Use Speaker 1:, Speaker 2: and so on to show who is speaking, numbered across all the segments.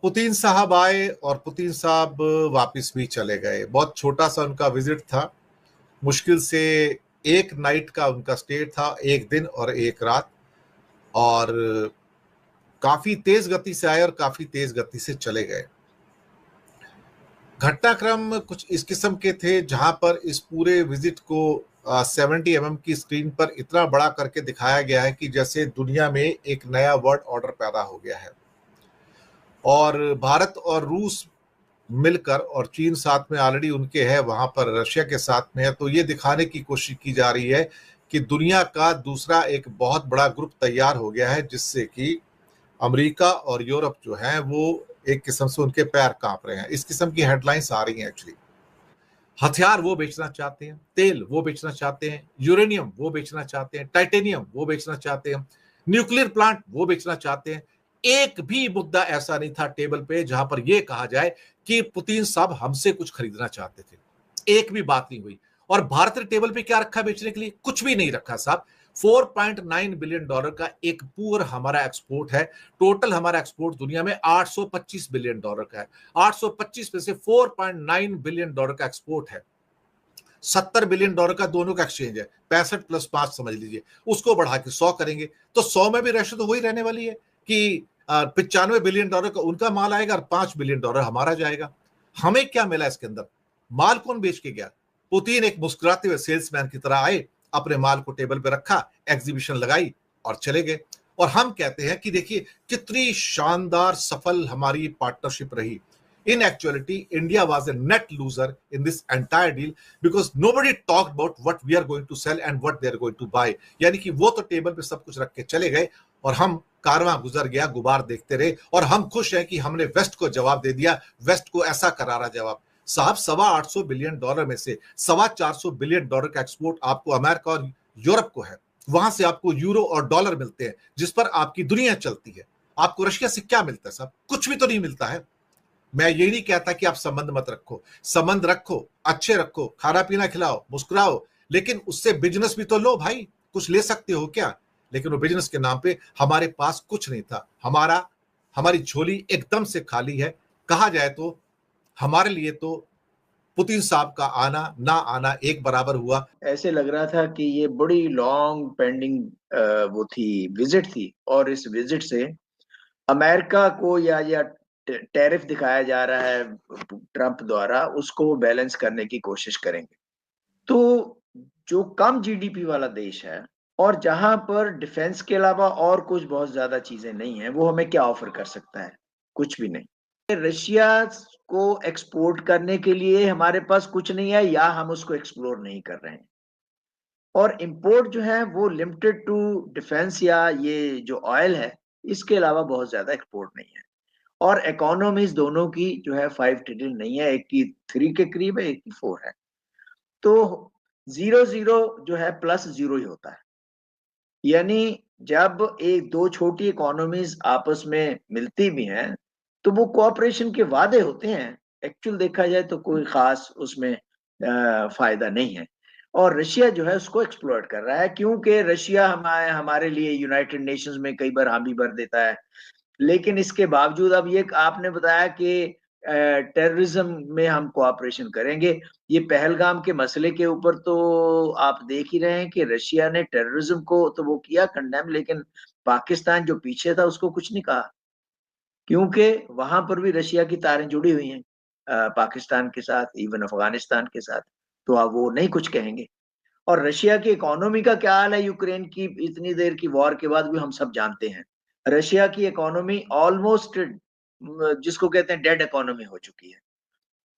Speaker 1: Putin साहब आए और पुतिन साहब वापस भी चले गए। बहुत छोटा सा उनका विजिट था, मुश्किल से एक नाइट का उनका स्टे था, एक दिन और एक रात। और काफी तेज गति से आए और काफी तेज गति से चले गए। घटनाक्रम कुछ इस किस्म के थे जहां पर इस पूरे विजिट को 70 की स्क्रीन पर इतना बड़ा करके दिखाया गया है कि जैसे दुनिया में एक नया वर्ल्ड ऑर्डर पैदा हो गया है। और भारत और रूस मिलकर, और चीन साथ में ऑलरेडी उनके है, वहां पर रशिया के साथ में है, तो ये दिखाने की कोशिश की जा रही है कि दुनिया का दूसरा एक बहुत बड़ा ग्रुप तैयार हो गया है, जिससे कि अमेरिका और यूरोप जो है वो एक किस्म से उनके पैर कांप रहे हैं। इस किस्म की हेडलाइंस आ रही हैं। एक्चुअली हथियार वो बेचना चाहते हैं, तेल वो बेचना चाहते हैं, यूरेनियम वो बेचना चाहते हैं, टाइटेनियम वो बेचना चाहते हैं, न्यूक्लियर प्लांट वो बेचना चाहते हैं। एक भी मुद्दा ऐसा नहीं था टेबल पे जहां पर यह कहा जाए कि पुतिन साहब हमसे कुछ खरीदना चाहते थे। एक भी बात नहीं हुई। और भारत ने टेबल पे क्या रखा बेचने के लिए? कुछ भी नहीं रखा साहब। $4.9 बिलियन का एक पूरा हमारा एक्सपोर्ट है। टोटल हमारा एक्सपोर्ट दुनिया में $825 बिलियन का है। 825 में से $4.9 बिलियन का एक्सपोर्ट है। $70 बिलियन का दोनों का एक्सचेंज है। 65 + 5 समझ लीजिए, उसको बढ़ा के 100 करेंगे तो 100 में भी रेशो तो वही रहने वाली है कि $95 बिलियन का उनका माल आएगा और $5 बिलियन हमारा जाएगा। हमें क्या मिला इसके अंदर? माल कौन बेच के गया? पुतिन एक मुस्कुराते हुए सेल्समैन की तरह आए, अपने माल को टेबल पे रखा, एग्जीबिशन लगाई और चले गए। और हम कहते हैं कि देखिए कितनी शानदार सफल हमारी पार्टनरशिप रही। In actuality, India was a net loser in this entire deal because nobody talked about what we are going to sell and what they are going to buy. यानी कि वो तो टेबल पे सब कुछ रख के चले गए और हम कारवां गुजर गया, गुबार देखते रहे। और हम खुश हैं कि हमने वेस्ट को जवाब दे दिया, वेस्ट को ऐसा करारा जवाब। साहब $825 बिलियन में से $425 बिलियन का एक्सपोर्ट आपको अमेरिका और यूरोप को है। वहां से आपको यूरो और डॉलर मिलते हैं जिस पर आपकी दुनिया चलती है। आपको रशिया से क्या मिलता है साहब? कुछ भी तो नहीं मिलता है। मैं ये नहीं कहता कि आप संबंध मत रखो, संबंध रखो, अच्छे रखो, खाना पीना खिलाओ, मुस्कुराओ, लेकिन उससे बिजनेस भी तो लो भाई। कुछ ले सकते हो क्या? लेकिन वो बिजनेस के नाम पे हमारे पास कुछ नहीं था। हमारी झोली एकदम से खाली है। कहा जाए तो हमारे लिए तो पुतिन साहब का आना ना आना एक बराबर हुआ।
Speaker 2: ऐसे लग रहा था कि ये बड़ी लॉन्ग पेंडिंग वो थी, विजिट थी, और इस विजिट से अमेरिका को या टैरिफ दिखाया जा रहा है ट्रंप द्वारा, उसको वो बैलेंस करने की कोशिश करेंगे। तो जो कम जीडीपी वाला देश है और जहां पर डिफेंस के अलावा और कुछ बहुत ज्यादा चीजें नहीं है, वो हमें क्या ऑफर कर सकता है? कुछ भी नहीं। रशिया को एक्सपोर्ट करने के लिए हमारे पास कुछ नहीं है, या हम उसको एक्सप्लोर नहीं कर रहे हैं। और इंपोर्ट जो है वो लिमिटेड टू डिफेंस या ये जो ऑयल है, इसके अलावा बहुत ज्यादा एक्सपोर्ट नहीं है। और इकोनॉमीज दोनों की जो है 5 ट्रिलियन नहीं है, एक की 3 के करीब है, एक की 4 है। तो 0 0 जो है प्लस 0 ही होता है। यानी जब एक दो छोटी इकोनॉमीज आपस में मिलती भी हैं, तो वो कोऑपरेशन के वादे होते हैं। एक्चुअल देखा जाए तो कोई खास उसमें फायदा नहीं है। और रशिया जो है उसको एक्सप्लॉइट कर रहा है, क्योंकि रशिया हमारे लिए यूनाइटेड नेशंस में कई बार हामी भर देता है। लेकिन इसके बावजूद अब ये आपने बताया कि टेररिज्म में हम कोऑपरेशन करेंगे। ये पहलगाम के मसले के ऊपर तो आप देख ही रहे हैं कि रशिया ने टेररिज्म को तो वो किया कंडेम, लेकिन पाकिस्तान जो पीछे था उसको कुछ नहीं कहा, क्योंकि वहां पर भी रशिया की तारें जुड़ी हुई हैं पाकिस्तान के साथ, इवन अफगानिस्तान के साथ। तो अब वो नहीं कुछ कहेंगे। और रशिया की इकोनॉमी का क्या हाल है यूक्रेन की इतनी देर की वॉर के बाद भी हम सब जानते हैं। रशिया की इकोनॉमी ऑलमोस्ट जिसको कहते हैं डेड इकोनॉमी हो चुकी है,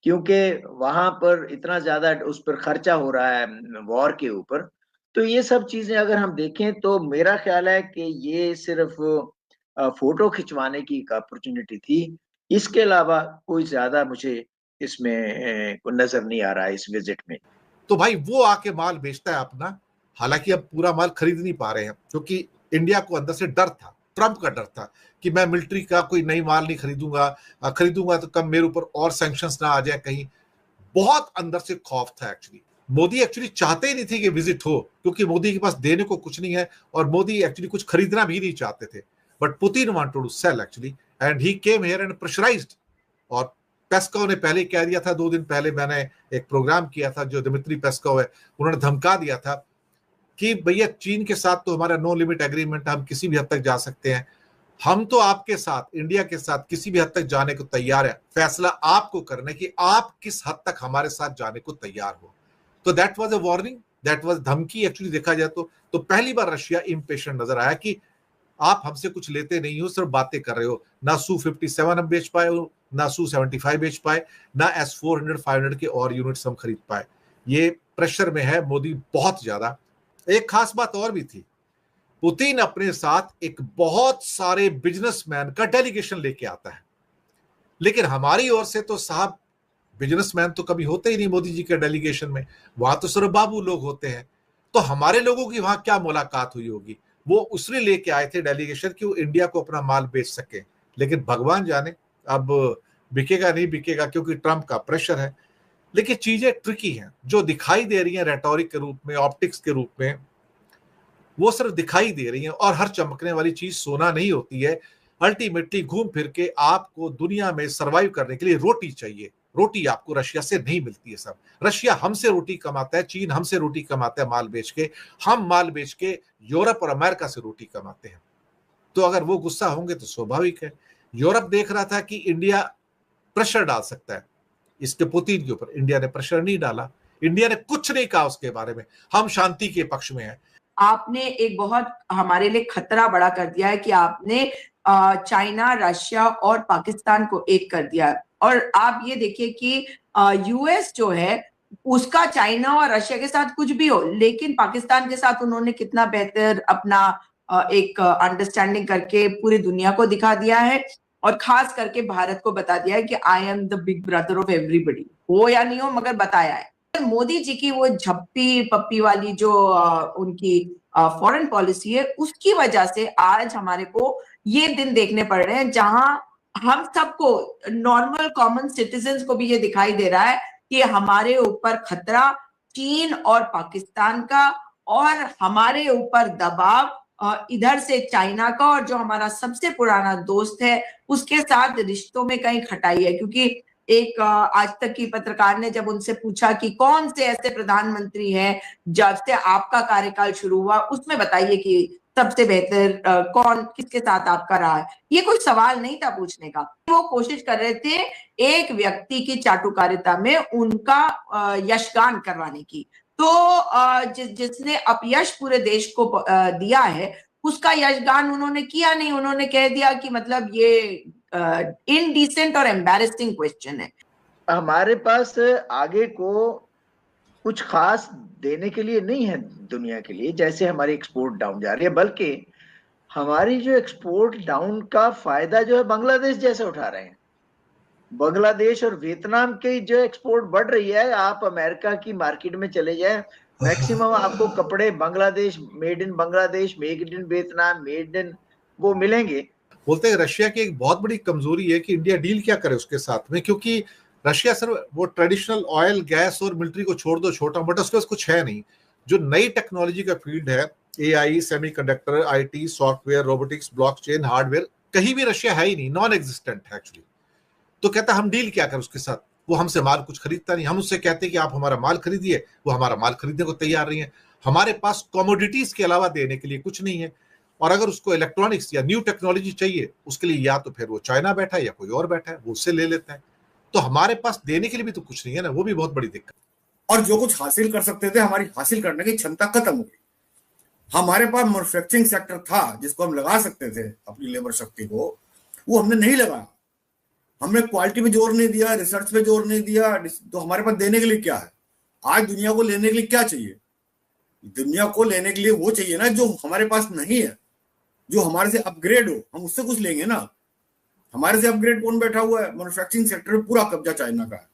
Speaker 2: क्योंकि वहां पर इतना ज्यादा उस पर खर्चा हो रहा है वॉर के ऊपर। तो ये सब चीजें अगर हम देखें तो मेरा ख्याल है कि ये सिर्फ फोटो खिंचवाने की एक अपॉर्चुनिटी थी। इसके अलावा कोई ज्यादा मुझे इसमें नजर नहीं आ रहा है इस विजिट में।
Speaker 1: तो भाई वो आके माल बेचता है अपना। हालांकि अब पूरा माल खरीद नहीं पा रहे हैं क्योंकि इंडिया को अंदर से डर था, ट्रंप का डर था कि मैं मिलिट्री का कोई नई माल नहीं खरीदूंगा, खरीदूंगा तो कब मेरे ऊपर और सैंक्शंस ना आ जाए कहीं। बहुत अंदर से खौफ था एक्चुअली। मोदी एक्चुअली चाहते ही नहीं थे कि विजिट हो, क्योंकि मोदी के पास देने को कुछ नहीं है और मोदी एक्चुअली कुछ खरीदना भी नहीं चाहते थे। But Putin wanted to sell actually, and he came here and pressurised. और पेस्कोव ने पहले कह दिया था, 2 दिन पहले मैंने एक प्रोग्राम किया था, जो दिमित्री पेस्कोव है, उन्होंने धमका दिया था कि भैया चीन के साथ तो हमारा नो लिमिट एग्रीमेंट, हम किसी भी हद तक जा सकते हैं, हम तो आपके साथ, इंडिया के साथ किसी भी हद तक जाने को तैयार है, फैसला आपको करना कि आप किस हद तक हमारे साथ जाने को तैयार हो। तो that was a warning, that was धमकी एक्चुअली देखा जाए तो पहली बार रशिया इम्पेशेंट नजर आया कि आप हमसे कुछ लेते नहीं हो, सिर्फ बातें कर रहे हो। ना Su-57 हम बेच पाए हो, ना Su-75 बेच पाए, ना S-400 500 के और यूनिट्स हम खरीद पाए। ये प्रेशर में है मोदी बहुत ज्यादा। एक खास बात और भी थी, पुतिन अपने साथ एक बहुत सारे बिजनेसमैन का डेलीगेशन लेके आता है, लेकिन हमारी ओर से तो साहब बिजनेसमैन तो कभी होते ही नहीं मोदी जी के डेलीगेशन में, वहां तो सिर्फ बाबू लोग होते हैं। तो हमारे लोगों की वहां क्या मुलाकात हुई होगी, वो उसने लेके आए थे डेलीगेशन कि वो इंडिया को अपना माल बेच सके। लेकिन भगवान जाने अब बिकेगा नहीं बिकेगा, क्योंकि ट्रंप का प्रेशर है। लेकिन चीजें ट्रिकी हैं, जो दिखाई दे रही हैं रेटोरिक के रूप में, ऑप्टिक्स के रूप में, वो सिर्फ दिखाई दे रही हैं। और हर चमकने वाली चीज सोना नहीं होती है। अल्टीमेटली घूम फिर के आपको दुनिया में सरवाइव करने के लिए रोटी चाहिए। रोटी आपको रशिया से नहीं मिलती है सब। रशिया हमसे रोटी कमाता है, चीन हमसे रोटी कमाता है माल बेच के, हम माल बेच के यूरोप और अमेरिका से रोटी कमाते हैं। तो अगर वो गुस्सा होंगे तो स्वाभाविक है। यूरोप देख रहा था कि इंडिया प्रेशर डाल सकता है इसके पुतिन के ऊपर, इंडिया ने प्रेशर नहीं डाला, इंडिया ने कुछ नहीं कहा उसके बारे में, हम शांति के पक्ष में हैं।
Speaker 3: आपने एक बहुत हमारे लिए खतरा बड़ा कर दिया है कि आपने चाइना, रशिया और पाकिस्तान को एक कर दिया। और आप ये देखिए कि यूएस जो है उसका चाइना और रशिया के साथ कुछ भी हो, लेकिन पाकिस्तान के साथ उन्होंने कितना बेहतर अपना एक अंडरस्टैंडिंग करके पूरी दुनिया को दिखा दिया है, और खास करके भारत को बता दिया है कि I am the big brother of everybody. हो या नहीं हो, मगर बताया है। मोदी जी की वो झप्पी पप्पी वाली जो उनकी फॉरेन पॉलिसी है, उसकी वजह से आज हमारे को ये दिन देखने पड़ रहे हैं जहां हम सबको, नॉर्मल कॉमन सिटीजन्स को भी ये दिखाई दे रहा है कि हमारे ऊपर खतरा चीन और पाकिस्तान का, और हमारे ऊपर दबाव इधर से चाइना का, और जो हमारा सबसे पुराना दोस्त है उसके साथ रिश्तों में कहीं खटाई है। क्योंकि एक आज तक की पत्रकार ने जब उनसे पूछा कि कौन से ऐसे प्रधानमंत्री हैं जब से आपका कार्यकाल शुरू हुआ, उसमें बताइए कि सबसे बेहतर कौन, किसके साथ आपका रहा है, ये कोई सवाल नहीं था पूछने का। वो कोशिश कर रहे थे एक व्यक्ति की चाटुकारिता में उनका यशगान करवाने की। तो जिसने अपयश पूरे देश को दिया है, उसका यशगान उन्होंने किया नहीं। उन्होंने कह दिया कि मतलब ये इनडिसेंट और एम्बैरेसिंग क्वेश्चन है।
Speaker 2: हमारे पास आगे को कुछ खास देने के लिए नहीं है दुनिया के लिए, जैसे हमारी एक्सपोर्ट डाउन जा रही है, बल्कि हमारी जो एक्सपोर्ट डाउन का फायदा जो है बांग्लादेश जैसे उठा रहे हैं। बांग्लादेश और वियतनाम की जो एक्सपोर्ट बढ़ रही है, आप अमेरिका की मार्केट में चले जाएं, मैक्सिमम आपको कपड़े Bangladesh, made in Bangladesh, made in Vietnam, made in वो मिलेंगे।
Speaker 1: बोलते हैं रशिया की एक बहुत बड़ी कमजोरी है कि इंडिया डील क्या करे उसके साथ में, क्योंकि रशिया सिर्फ वो ट्रेडिशनल ऑयल, गैस और मिलिट्री को छोड़ दो छोटा मोटा, उसके पास कुछ है नहीं। जो नई टेक्नोलॉजी का फील्ड है, AI, semiconductor, IT, software, robotics, blockchain, hardware, कहीं भी रशिया है ही नहीं, नॉन एग्जिस्टेंट है एक्चुअली। तो कहता हम डील क्या करें उसके साथ, वो हमसे माल कुछ खरीदता नहीं। हम उससे कहते हैं कि आप हमारा माल खरीदिए, वो हमारा माल खरीदने को तैयार नहीं है। हमारे पास कमोडिटीज के अलावा देने के लिए कुछ नहीं है। और अगर उसको इलेक्ट्रॉनिक्स या न्यू टेक्नोलॉजी चाहिए, उसके लिए या तो फिर वो चाइना बैठा है या कोई और बैठा है, वो उससे ले लेता है। तो हमारे पास देने के लिए भी तो कुछ नहीं है ना, वो भी बहुत बड़ी दिक्कत।
Speaker 4: और जो कुछ हासिल कर सकते थे, हमारी हासिल करने की क्षमता खत्म हो गई। हमारे पास मैन्युफैक्चरिंग सेक्टर था जिसको हम लगा सकते थे अपनी लेबर शक्ति को, वो हमने नहीं लगाया। हमने क्वालिटी पे जोर नहीं दिया, रिसर्च पे जोर नहीं दिया। तो हमारे पास देने के लिए क्या है? आज दुनिया को लेने के लिए क्या चाहिए? दुनिया को लेने के लिए वो चाहिए ना जो हमारे पास नहीं है, जो हमारे से अपग्रेड हो, हम उससे कुछ लेंगे ना। हमारे से अपग्रेड कौन बैठा हुआ है? मैन्युफैक्चरिंग सेक्टर में पूरा कब्जा चाइना का है।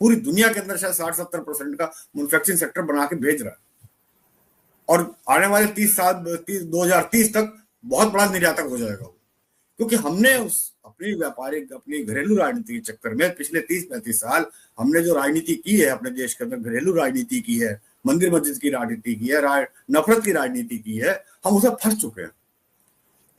Speaker 4: पूरी दुनिया के अंदर शायद 60-70% का मैन्युफैक्चरिंग सेक्टर बना के भेज रहा है, और आने वाले 2030 तक बहुत बड़ा निर्यातक हो जाएगा वो। क्योंकि हमने उस अपनी घरेलू राजनीति के चक्कर में पिछले 30-35 साल हमने जो राजनीति की है अपने देश के अंदर, घरेलू राजनीति की है, मंदिर मस्जिद की राजनीति की है, नफरत की राजनीति की है, हम उसे फंस चुके हैं।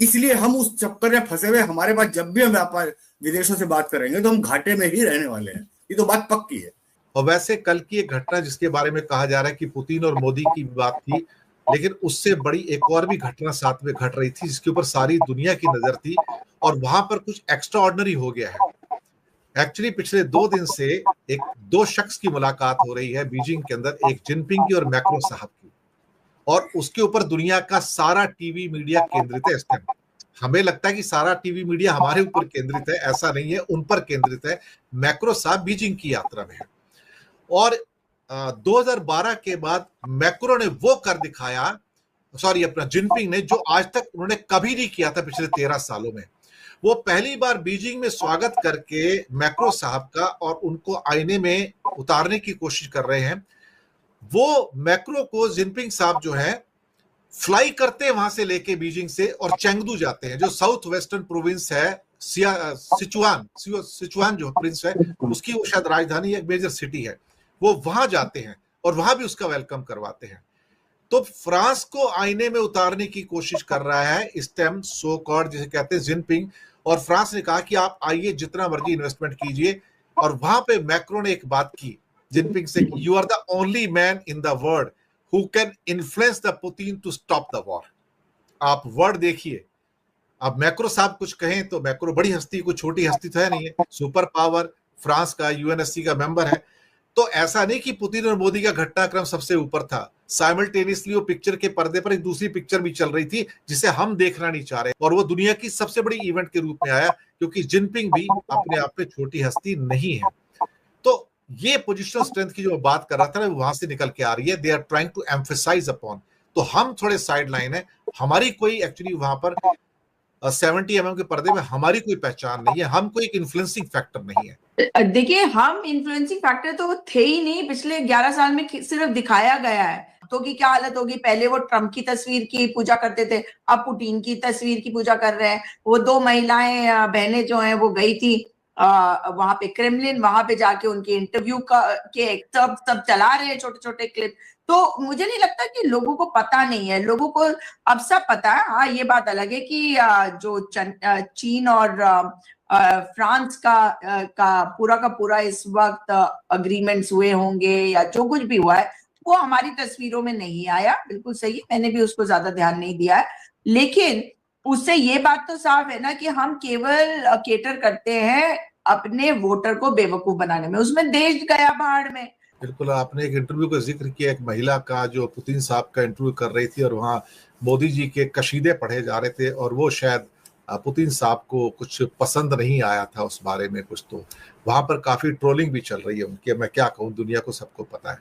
Speaker 4: इसलिए हम उस चक्कर में फंसे हुए, हमारे पास जब भी हम व्यापार विदेशों से बात करेंगे तो हम घाटे में ही रहने वाले हैं, ये तो बात पक्की है।
Speaker 1: और वैसे कल की एक घटना जिसके बारे में कहा जा रहा है कि पुतिन और मोदी की बात थी, लेकिन उससे बड़ी एक और भी घटना साथ में घट रही थी जिसके ऊपर सारी दुनिया की नजर थी, और वहां पर कुछ एक्स्ट्रा ऑर्डिनरी हो गया है। एक्चुअली पिछले 2 दिन से एक 2 शख्स की मुलाकात हो रही है बीजिंग के अंदर, एक जिनपिंग की और मैक्रो साहब की, और उसके ऊपर दुनिया का सारा टीवी मीडिया केंद्रित है इस टाइम। हमें लगता है कि सारा टीवी मीडिया हमारे ऊपर केंद्रित है, ऐसा नहीं है, उन पर केंद्रित है। मैक्रो साहब बीजिंग की यात्रा में है, और 2012 के बाद मैक्रो ने वो कर दिखाया, अपना जिनपिंग ने, जो आज तक उन्होंने कभी नहीं किया था पिछले 13 सालों में। वो पहली बार बीजिंग में स्वागत करके मैक्रो साहब का और उनको आईने में उतारने की कोशिश कर रहे हैं। वो मैक्रो को जिनपिंग साहब जो है फ्लाई करते हैं वहां से लेके बीजिंग से, और चेंगडू जाते हैं, जो साउथ वेस्टर्न प्रोविंस है, सिचुआन जो प्रिंस है उसकी वो शायद राजधानी, एक मेजर सिटी है, वो वहां जाते हैं और वहां भी उसका वेलकम करवाते हैं। तो फ्रांस को आईने में उतारने की कोशिश कर रहा है इस टाइम सो कॉल्ड जिसे कहते हैं जिनपिंग, और फ्रांस ने कहा कि आप आइए, जितना मर्जी इन्वेस्टमेंट कीजिए। और वहां पे मैक्रो ने एक बात की जिनपिंग से, you are the only man in the world who can influence the Putin to stop the war. आप वर्ड देखिए, अब मैक्रो साहब कुछ कहें तो मैक्रो बड़ी हस्ती, कोई छोटी हस्ती तो है नहीं है, सुपर पावर, फ्रांस का यूएनएससी का मेंबर है। तो ऐसा नहीं कि पुतिन और मोदी का घटनाक्रम सबसे ऊपर था, साइमल्टेनियसली वो पिक्चर के पर्दे पर एक दूसरी पिक्चर भी चल रही थी जिसे हम देखना नहीं चाह रहे, और वो दुनिया की सबसे बड़ी इवेंट के रूप में आया, क्योंकि जिनपिंग भी अपने आप में छोटी हस्ती नहीं है। तो ये पोजिशनल स्ट्रेंथ की जो बात कर रहा था ना, वहां से निकल के आ रही है। They are trying to emphasise upon, तो हम थोड़े साइड लाइन है, हमारी कोई एक्चुअली वहां पर 70 mm के पर्दे में हमारी कोई पहचान नहीं है, हम कोई एक इन्फ्लुएंसिंग फैक्टर नहीं है।
Speaker 3: देखिए, हम इन्फ्लुएंसिंग फैक्टर तो थे ही नहीं, पिछले 11 साल में सिर्फ दिखाया गया है। तो की क्या हालत होगी, पहले वो ट्रम्प की तस्वीर की पूजा करते थे, अब पुतिन की तस्वीर की पूजा कर रहे हैं। वो 2 महिलाएं बहनें जो हैं वो गई थी वहां पे क्रेमलिन, वहां पे जाके उनके इंटरव्यू के सब चला रहे हैं छोटे छोटे क्लिप। तो मुझे नहीं लगता कि लोगों को पता नहीं है, लोगों को अब सब पता है। हाँ, ये बात अलग है कि जो चीन और फ्रांस का पूरा इस वक्त अग्रीमेंट्स हुए होंगे या जो कुछ भी हुआ है वो हमारी तस्वीरों में नहीं आया, बिल्कुल सही, मैंने भी उसको ज्यादा ध्यान नहीं दिया है। लेकिन उससे ये बात तो साफ है ना कि हम केवल केटर करते हैं अपने वोटर को बेवकूफ बनाने में, उसमें देश गया भाड़ में।
Speaker 1: बिल्कुल, आपने एक इंटरव्यू का जिक्र किया, एक महिला का जो पुतिन साहब का इंटरव्यू कर रही थी और वहां मोदी जी के कशीदे पढ़े जा रहे थे, और वो शायद पुतिन साहब को कुछ पसंद नहीं आया था उस बारे में कुछ, तो वहां पर काफी ट्रोलिंग भी चल रही है उनकी। मैं क्या कहूँ, दुनिया को सबको पता है।